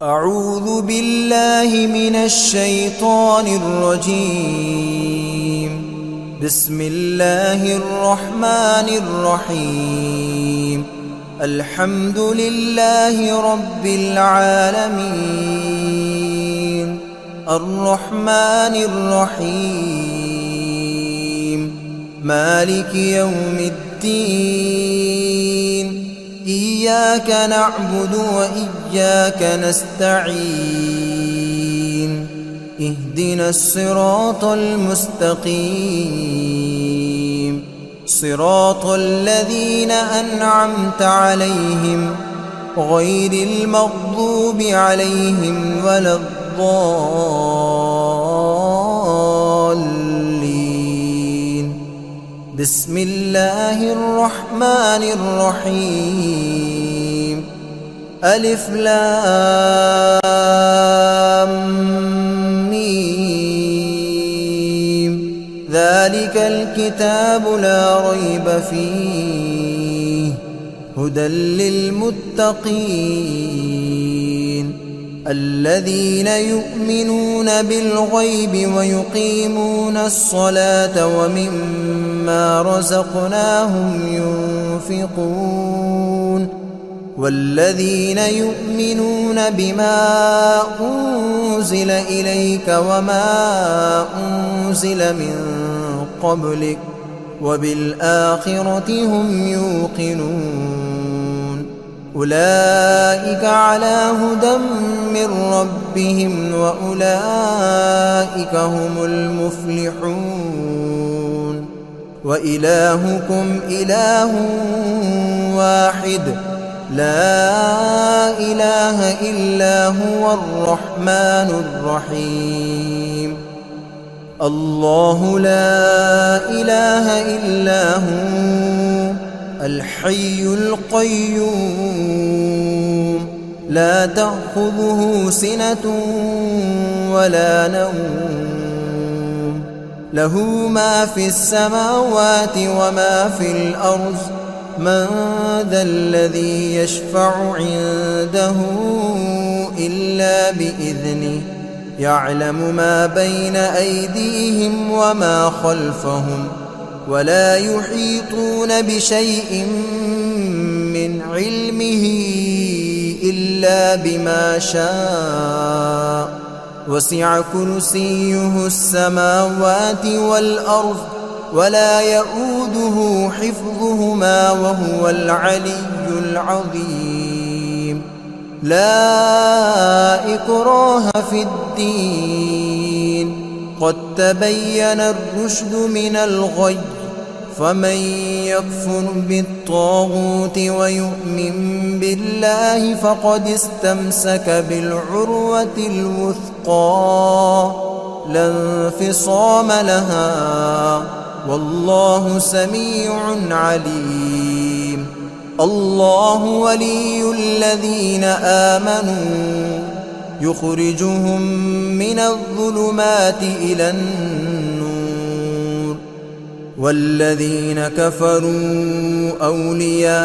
أعوذ بالله من الشيطان الرجيم. بسم الله الرحمن الرحيم. الحمد لله رب العالمين الرحمن الرحيم مالك يوم الدين. إياك نعبد وإياك نستعين. اهدنا الصراط المستقيم صراط الذين أنعمت عليهم غير المغضوب عليهم ولا الضالين. بسم الله الرحمن الرحيم. ألف لام ميم. ذلك الكتاب لا ريب فيه هدى للمتقين الذين يؤمنون بالغيب ويقيمون الصلاة ومما رزقناهم ينفقون والذين يؤمنون بما أنزل إليك وما أنزل من قبلك وبالآخرة هم يوقنون. أولئك على هدى من ربهم وأولئك هم المفلحون. وإلهكم إله واحد لا إله إلا هو الرحمن الرحيم. الله لا إله إلا هو الحي القيوم لا تأخذه سنة ولا نوم له ما في السماوات وما في الأرض. من ذا الذي يشفع عنده إلا بإذنه يعلم ما بين أيديهم وما خلفهم ولا يحيطون بشيء من علمه إلا بما شاء. وسع كرسيه السماوات والأرض ولا يؤوده حفظهما وهو العلي العظيم. لا إكراه في الدين قد تبين الرشد من الغي. فمن يكفر بالطاغوت ويؤمن بالله فقد استمسك بالعروة الوثقى لا انفصام لها والله سميع عليم. الله ولي الذين آمنوا يخرجهم من الظلمات إلى النور والذين كفروا أولياؤهم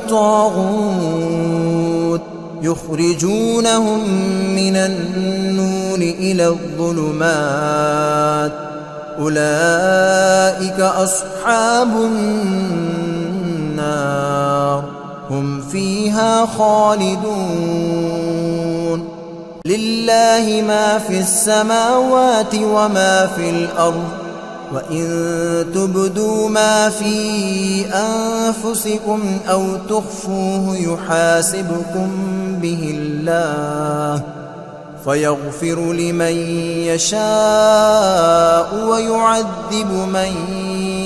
الطاغوت يخرجونهم من النور إلى الظلمات. أولئك أصحاب النار هم فيها خالدون. لله ما في السماوات وما في الأرض وإن تبدوا ما في أنفسكم أو تخفوه يحاسبكم به الله فيغفر لمن يشاء ويعذب من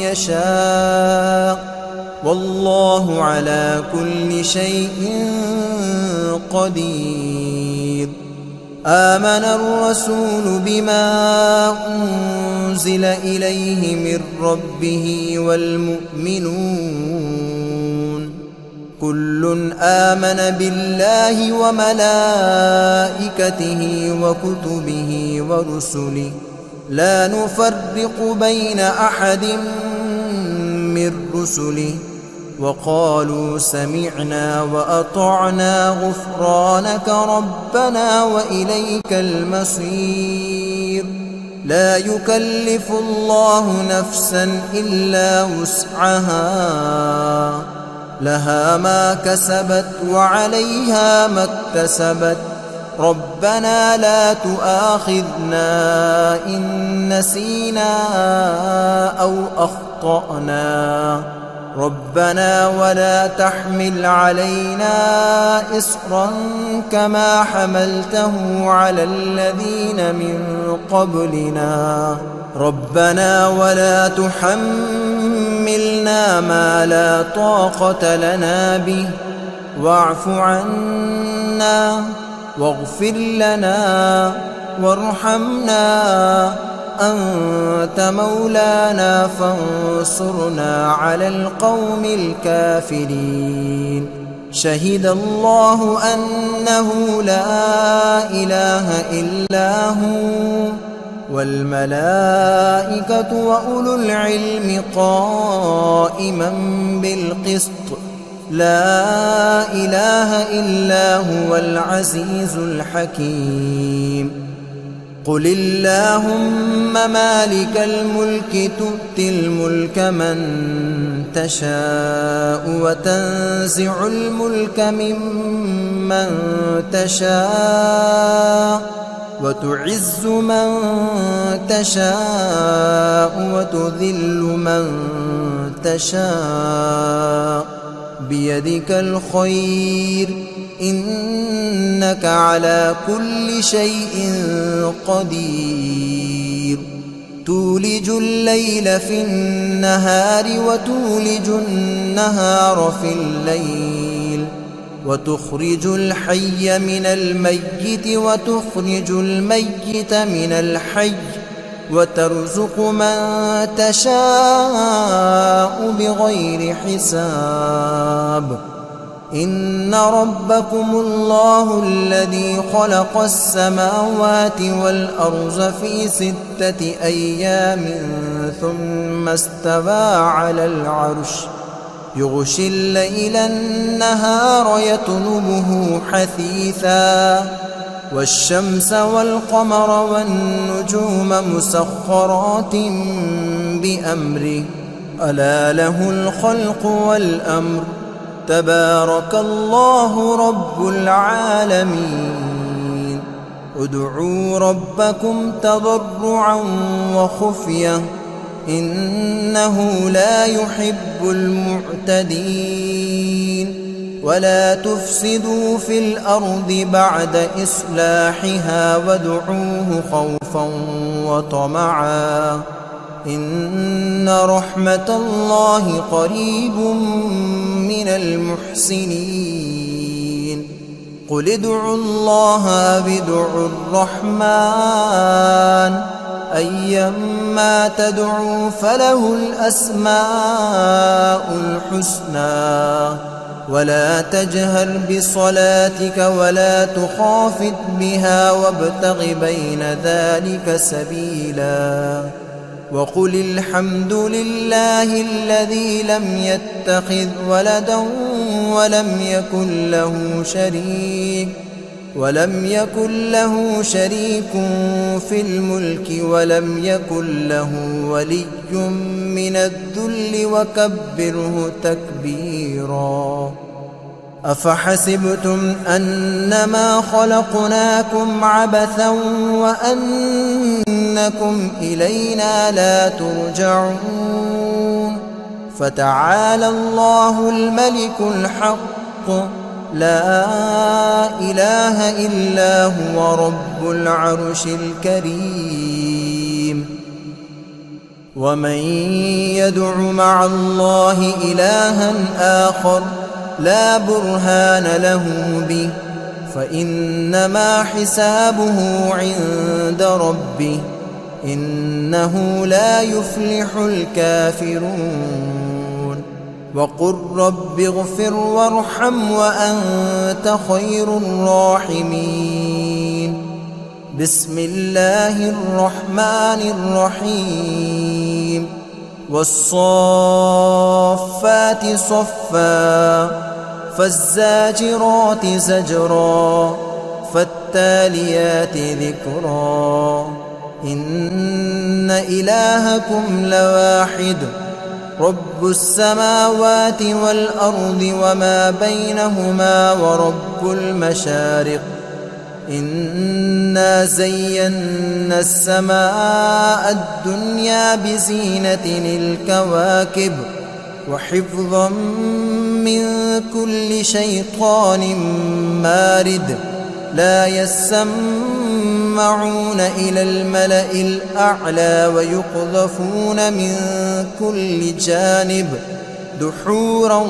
يشاء والله على كل شيء قدير. آمن الرسول بما أنزل إليه من ربه والمؤمنون كل آمن بالله وملائكته وكتبه ورسله لا نفرق بين أحد من رسله وقالوا سمعنا وأطعنا غفرانك ربنا وإليك المصير. لا يكلف الله نفسا إلا وسعها، لها ما كسبت وعليها ما اكتسبت. ربنا لا تؤاخذنا إن نسينا أو أخطأنا. ربنا ولا تحمل علينا إصرا كما حملته على الذين من قبلنا. ربنا ولا تحملنا ما لا طاقة لنا به، واعف عنا واغفر لنا وارحمنا، أنت مولانا فانصرنا على القوم الكافرين. شهد الله أنه لا إله إلا هو والملائكة وأولو العلم قائما بالقسط. لا إله إلا هو العزيز الحكيم. قل اللهم مالك الملك تؤتي الملك من تشاء وتنزع الملك ممن تشاء وتعز من تشاء وتذل من تشاء بيدك الخير، إنك على كل شيء قدير. تولج الليل في النهار وتولج النهار في الليل، وتخرج الحي من الميت وتخرج الميت من الحي، وترزق من تشاء بغير حساب. إن ربكم الله الذي خلق السماوات والأرض في 6 أيام ثم استوى على العرش، يغشي الليل النهار يطلبه حثيثا، والشمس والقمر والنجوم مسخرات بأمره، ألا له الخلق والأمر. تبارك الله رب العالمين. ادعوا ربكم تضرعا وخفية إنه لا يحب المعتدين. ولا تفسدوا في الأرض بعد إصلاحها وادعوه خوفا وطمعا إن رحمة الله قريب من المحسنين. قل ادعوا الله أو ادعوا الرحمن أيما تدعوا فله الأسماء الحسنى. ولا تجهر بصلاتك ولا تخافت بها وابتغ بين ذلك سبيلا. وقل الحمد لله الذي لم يتخذ ولدا ولم يكن له شريك في الملك ولم يكن له ولي من الذل وكبره تكبيرا. أفحسبتم أنما خلقناكم عبثا وأنكم إلينا لا ترجعون. فتعالى الله الملك الحق لا إله إلا هو رب العرش الكريم. ومن يدع مع الله إلها آخر لا برهان له به فإنما حسابه عند ربه إنه لا يفلح الكافرون. وقل رب اغفر وارحم وأنت خير الراحمين. بسم الله الرحمن الرحيم. والصافات صفا فالزاجرات زجرا فالتاليات ذكرا إن إلهكم لواحد رب السماوات والأرض وما بينهما ورب المشارق إنا زينا السماء الدنيا بزينة الكواكب وحفظا من كل شيطان مارد لا يسمعون إلى الملأ الأعلى ويقذفون من كل جانب دحورا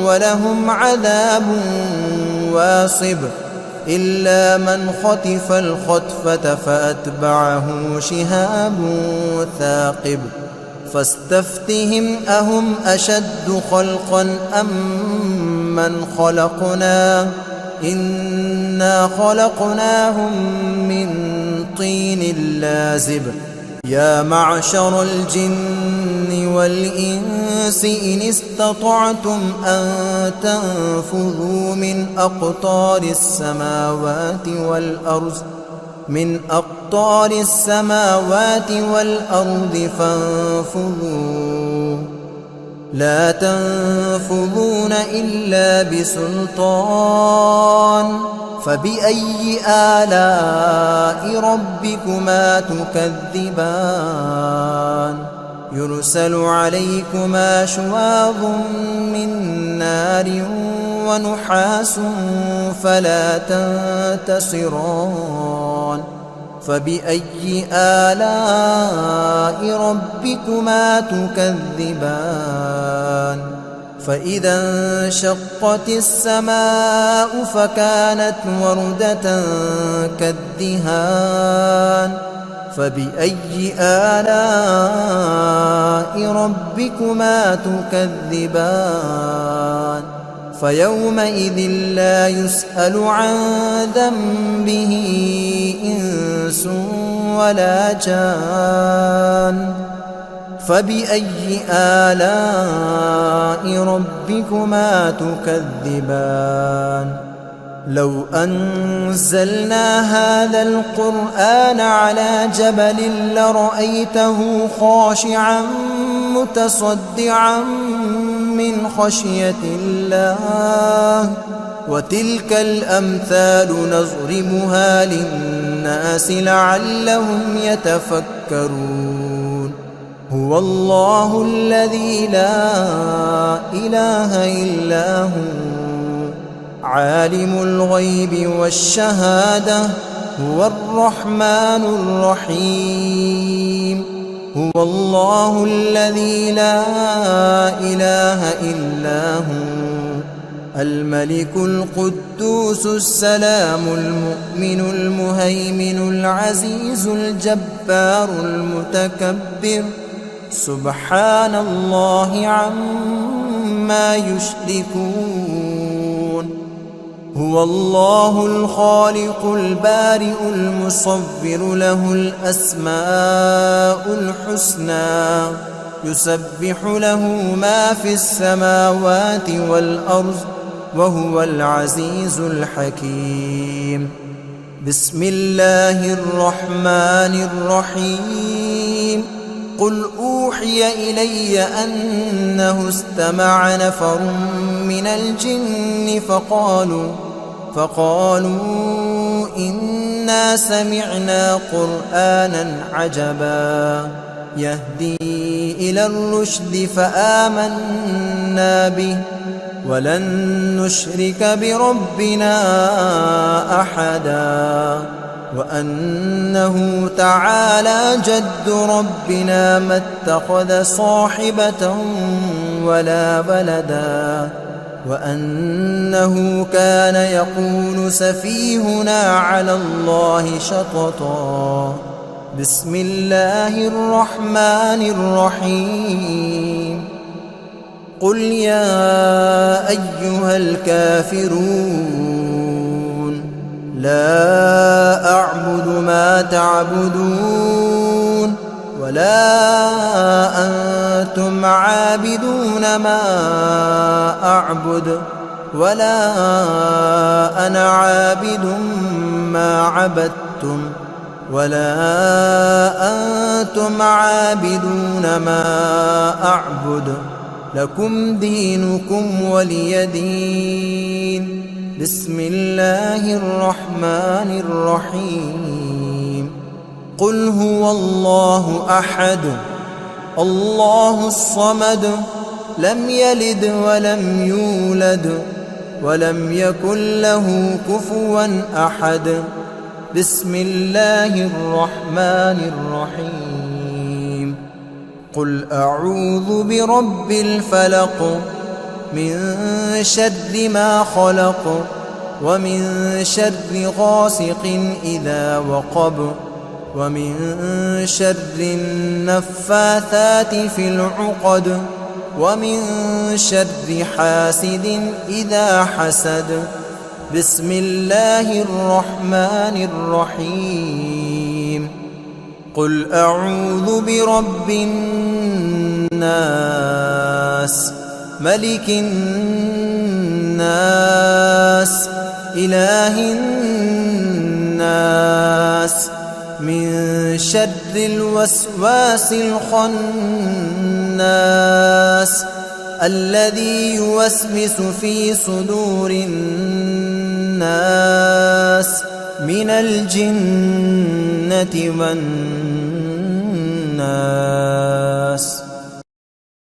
ولهم عذاب واصب إلا من خطف الخطفة فأتبعه شهاب ثاقب فاستفتهم أهم أشد خلقا أم من خلقنا إنا خلقناهم من طين لازب يا معشر الجن والإنس إن استطعتم أن تنفذوا من أقطار السماوات والأرض فانفذوا لا تنفذون إلا بسلطان فبأي آلاء ربكما تكذبان يرسل عليكما شواظ من نار ونحاس فلا تنتصران فبأي آلاء ربكما تكذبان فإذا انشقت السماء فكانت وردة كالدهان فبأي آلاء ربكما تكذبان فيومئذ لا يسأل عن ذنبه إنس ولا جان فبأي آلاء ربكما تكذبان لو أنزلنا هذا القرآن على جبل لرأيته خاشعا متصدعا من خشية الله وتلك الأمثال نضربها للناس لعلهم يتفكرون هو الله الذي لا إله إلا هو عالم الغيب والشهادة هو الرحمن الرحيم هو الله الذي لا إله إلا هو الملك القدوس السلام المؤمن المهيمن العزيز الجبار المتكبر سبحان الله عما يشركون هو الله الخالق البارئ المصور له الأسماء الحسنى يسبح له ما في السماوات والأرض وهو العزيز الحكيم بسم الله الرحمن الرحيم قل أوحي إلي أنه استمع نفر من الجن فقالوا إنا سمعنا قرآنا عجبا يهدي إلى الرشد فآمنا به ولن نشرك بربنا أحدا وأنه تعالى جد ربنا ما اتخذ صاحبة ولا ولدا وأنه كان يقول سفيهنا على الله شططا بسم الله الرحمن الرحيم قل يا أيها الكافرون لا أعبد ما تعبدون ولا أنتم عابدون ما أعبد ولا أنا عابد ما عبدتم ولا أنتم عابدون ما أعبد لكم دينكم ولي دين. بسم الله الرحمن الرحيم. قل هو الله أحد الله الصمد لم يلد ولم يولد ولم يكن له كفوا أحد. بسم الله الرحمن الرحيم. قل أعوذ برب الفلق من شر ما خلق ومن شر غاسق إذا وقب ومن شر النفاثات في العقد ومن شر حاسد إذا حسد. بسم الله الرحمن الرحيم. قل أعوذ برب الناس ملك الناس إله الناس من شر الوسواس الخناس الذي يوسوس في صدور الناس من الجنة والناس.